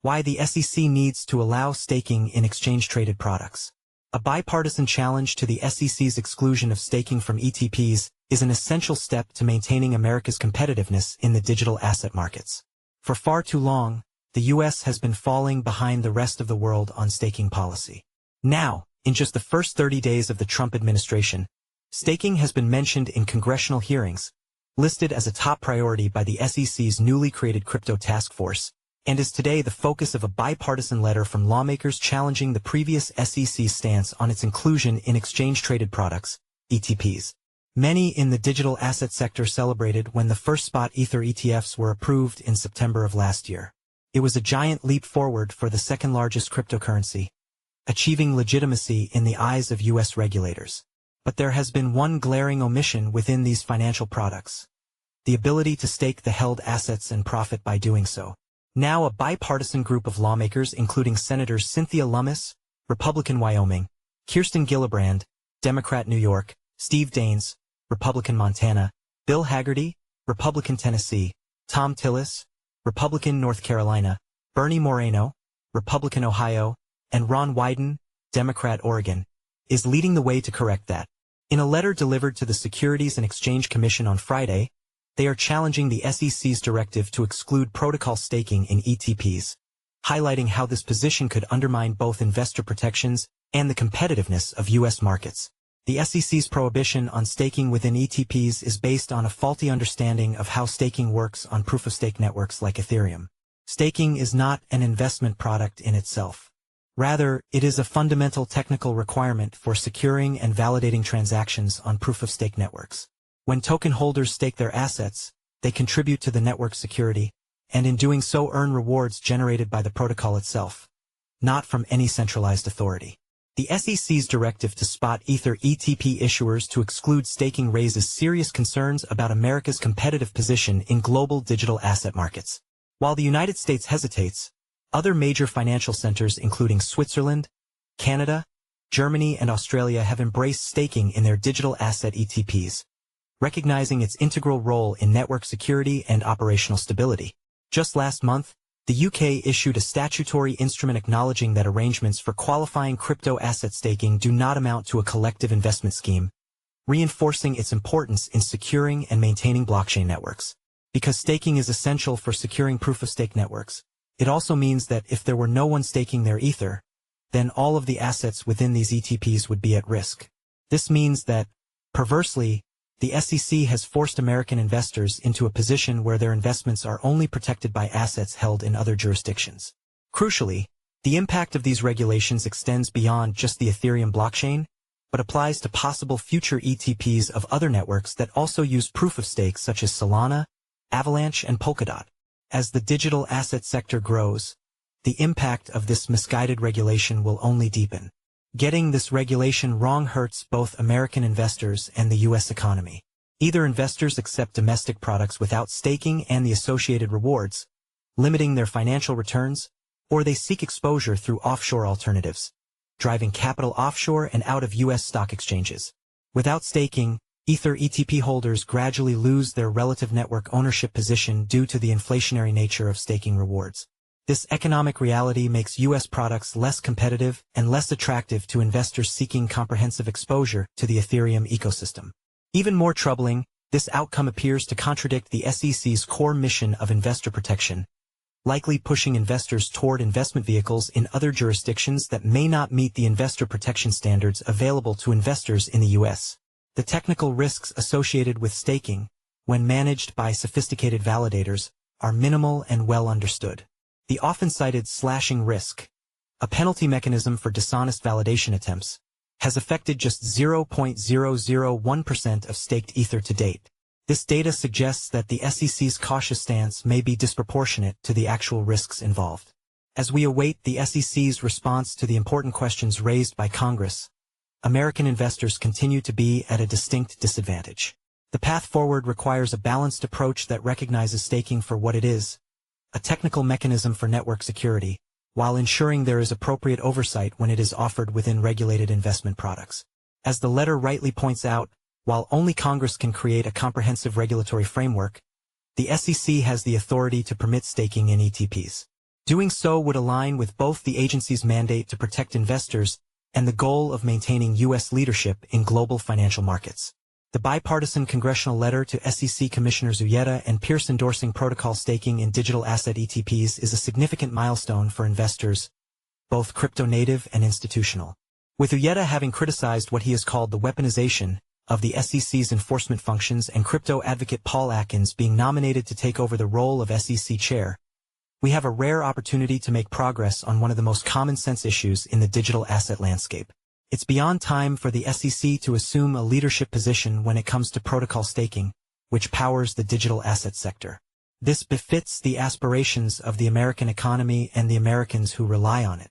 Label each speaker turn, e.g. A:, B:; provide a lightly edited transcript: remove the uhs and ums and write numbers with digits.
A: Why the SEC needs to allow staking in exchange-traded products. A bipartisan challenge to the SEC's exclusion of staking from ETPs is an essential step to maintaining America's competitiveness in the digital asset markets. For far too long, the U.S. has been falling behind the rest of the world on staking policy. Now, in just the first 30 days of the Trump administration, staking has been mentioned in congressional hearings, listed as a top priority by the SEC's newly created crypto task force, and is today the focus of a bipartisan letter from lawmakers challenging the previous SEC stance on its inclusion in exchange-traded products, ETPs. Many in the digital asset sector celebrated when the first spot Ether ETFs were approved in September of last year. It was a giant leap forward for the second-largest cryptocurrency, achieving legitimacy in the eyes of U.S. regulators. But there has been one glaring omission within these financial products: the ability to stake the held assets and profit by doing so. Now a bipartisan group of lawmakers including Senators Cynthia Lummis, Republican Wyoming, Kirsten Gillibrand, Democrat New York, Steve Daines, Republican Montana, Bill Hagerty, Republican Tennessee, Tom Tillis, Republican North Carolina, Bernie Moreno, Republican Ohio, and Ron Wyden, Democrat Oregon, is leading the way to correct that. In a letter delivered to the Securities and Exchange Commission on Friday, they are challenging the SEC's directive to exclude protocol staking in ETPs, highlighting how this position could undermine both investor protections and the competitiveness of U.S. markets. The SEC's prohibition on staking within ETPs is based on a faulty understanding of how staking works on proof-of-stake networks like Ethereum. Staking is not an investment product in itself. Rather, it is a fundamental technical requirement for securing and validating transactions on proof-of-stake networks. When token holders stake their assets, they contribute to the network's security, and in doing so earn rewards generated by the protocol itself, not from any centralized authority. The SEC's directive to spot Ether ETP issuers to exclude staking raises serious concerns about America's competitive position in global digital asset markets. While the United States hesitates, other major financial centers including Switzerland, Canada, Germany, and Australia have embraced staking in their digital asset ETPs, recognizing its integral role in network security and operational stability. Just last month, the UK issued a statutory instrument acknowledging that arrangements for qualifying crypto asset staking do not amount to a collective investment scheme, reinforcing its importance in securing and maintaining blockchain networks. Because staking is essential for securing proof-of-stake networks, it also means that if there were no one staking their Ether, then all of the assets within these ETPs would be at risk. This means that, perversely, the SEC has forced American investors into a position where their investments are only protected by assets held in other jurisdictions. Crucially, the impact of these regulations extends beyond just the Ethereum blockchain, but applies to possible future ETPs of other networks that also use proof-of-stake such as Solana, Avalanche, and Polkadot. As the digital asset sector grows, the impact of this misguided regulation will only deepen. Getting this regulation wrong hurts both American investors and the U.S. economy. Either investors accept domestic products without staking and the associated rewards, limiting their financial returns, or they seek exposure through offshore alternatives, driving capital offshore and out of U.S. stock exchanges. Without staking, Ether ETP holders gradually lose their relative network ownership position due to the inflationary nature of staking rewards. This economic reality makes U.S. products less competitive and less attractive to investors seeking comprehensive exposure to the Ethereum ecosystem. Even more troubling, this outcome appears to contradict the SEC's core mission of investor protection, likely pushing investors toward investment vehicles in other jurisdictions that may not meet the investor protection standards available to investors in the U.S. The technical risks associated with staking, when managed by sophisticated validators, are minimal and well understood. The often cited slashing risk, a penalty mechanism for dishonest validation attempts, has affected just 0.001% of staked Ether to date. This data suggests that the SEC's cautious stance may be disproportionate to the actual risks involved. As we await the SEC's response to the important questions raised by Congress, American investors continue to be at a distinct disadvantage. The path forward requires a balanced approach that recognizes staking for what it is, a technical mechanism for network security, while ensuring there is appropriate oversight when it is offered within regulated investment products. As the letter rightly points out, while only Congress can create a comprehensive regulatory framework, the SEC has the authority to permit staking in ETPs. Doing so would align with both the agency's mandate to protect investors and the goal of maintaining U.S. leadership in global financial markets. The bipartisan congressional letter to SEC Commissioners Uyeda and Pierce endorsing protocol staking in digital asset ETPs is a significant milestone for investors, both crypto-native and institutional. With Uyeda having criticized what he has called the weaponization of the SEC's enforcement functions and crypto advocate Paul Atkins being nominated to take over the role of SEC chair, we have a rare opportunity to make progress on one of the most common-sense issues in the digital asset landscape. It's beyond time for the SEC to assume a leadership position when it comes to protocol staking, which powers the digital asset sector. This befits the aspirations of the American economy and the Americans who rely on it.